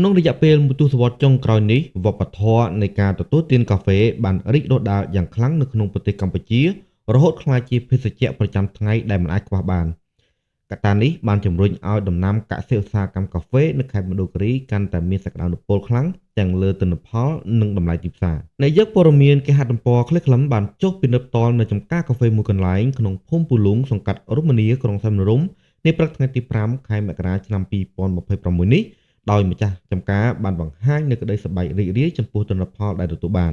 ក្នុងរយៈពេលមួយទសវត្សរ៍ចុងក្រោយនេះវប្បធម៌នៃការទទួលទានកាហ្វេបានរីកដុះដាលយ៉ាងខ្លាំងនៅក្នុងប្រទេសកម្ពុជារហូតក្លាយជាភេសជ្ជៈប្រចាំថ្ងៃដែលមិនអាចខ្វះបានកត្តានេះបានជំរុញឲ្យដំណាំកសិឧស្សាហកម្មកាហ្វេនៅខេត្តមណ្ឌលគិរីកាន់តែមានសក្តានុពលខ្លាំងទាំងលើទិន្នផលនិងតម្លៃទីផ្សារនាយកព័ត៌មានគេហទំព័រឃ្លេខ្លឹមបានចុះពិនិត្យផ្ទាល់នៅចំការកាហ្វេមួយកន្លែងក្នុងភូមិពូលុងសង្កាត់រមនីក្រុងសែនមរំនាព្រឹកថ្ងៃទី5ខែមករាឆ្នាំ2026នេះដោយម្ចាស់ចំការបានបង្ហាញនូវក្តីសប្បាយរីករាយចំពោះទិន្នផលដែលទទួលបាន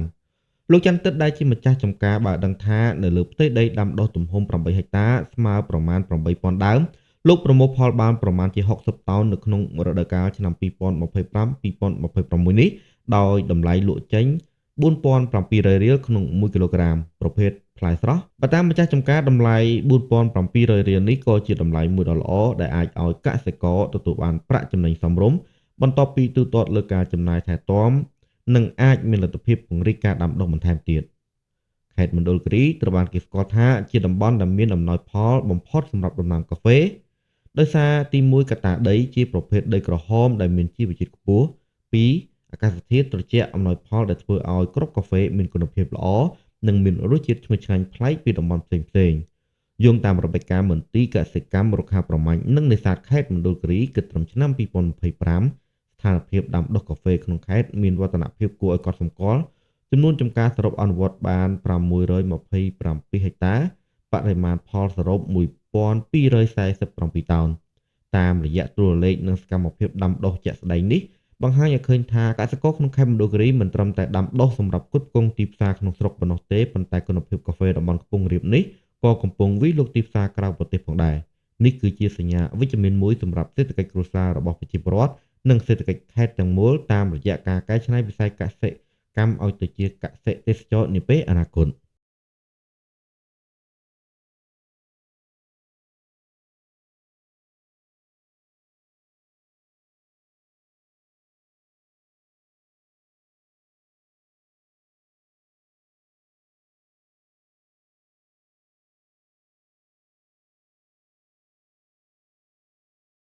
លោកច័ន្ទទឹកដែលជាម្ចាស់ចំការបានដឹងថានៅលើផ្ទៃដីដាំដុះទំហំ8ហិកតាស្មើប្រមាណ8000ដើមលោកប្រមូលផលបានប្រមាណជា60តោននៅក្នុងរដូវកាលឆ្នាំ2025-2026នេះដោយតម្លៃលក់ចេញ4700រៀលក្នុង1គីឡូក្រាមប្រភេទផ្លែស្រស់បើតាមម្ចាស់ចំការតម្លៃ4700រៀលនេះក៏ជាតម្លៃមួយដ៏ល្អដែលអាចឲ្យកសិករទទួលបានប្រាក់ចំណេញសមរម្យបន្ទាប់ពីទូទាត់លើការចំណាយថែទាំនិងអាចមានលទ្ធភាពពង្រីកការដាំដុះបន្ថែមទៀតខេត្តមណ្ឌលគិរីត្រូវបានគេស្គាល់ថាជាតំបន់ដែលមានអំណោយផលបំផុតសម្រាប់ដំណាំកាហ្វេដោយសារទី1កត្តាដីជាប្រភេទដីក្រហមដែលមានជីវជាតិខ្ពស់2អាកាសធាតុត្រជាក់អំណោយផលដែលធ្វើឲ្យគ្រាប់កាហ្វេមានគុណភាពល្អនិងមានរសជាតិឈ្ងុយឆ្ងាញ់ប្លែកពីតំបន់ផ្សេងៗយោងតាមរបាយការណ៍មន្ទីរកសិកម្មរុក្ខាប្រមាញ់និងនេសាទខេត្តមណ្ឌលគិរីគិតត្រឹមឆ្នាំ2025ស្ថានភាពដាំដុះកាហ្វេក្នុងខេត្តមានវឌ្ឍនភាពគួរឲ្យកត់សម្គាល់ចំនួនចំការសរុបអនុវត្តបាន627ហិកតាបរិមាណផលសរុប1247តោនតាមរយៈតួលេខនិងសកម្មភាពដាំដុះជាក់ស្ដែងនេះបង្ហាញឲ្យឃើញថាកសិករក្នុងខេត្តមណ្ឌលគិរីមិនត្រឹមតែដាំដុះសម្រាប់ផ្គត់ផ្គង់ទីផ្សារក្នុងស្រុកប៉ុណ្ណោះទេប៉ុន្តែគុណភាពកាហ្វេតំបន់ខ្ពង់រាបនេះក៏កំពុងវិលលោកទីផ្សារក្រៅប្រទេសផងដែរនេះគឺជាសញ្ញាវិជ្ជមានមួយសម្រាប់សេដ្ឋកិច្ចគ្រួសាររបស់ប្រជាពលរដ្ឋនិងសេដ្ឋកិច្ចខេត្តទាំងមូលតាមរយៈការកែច្នៃវិស័យកសិកម្មឲ្យទៅជាកសិទេសចរនាពេលអនាគត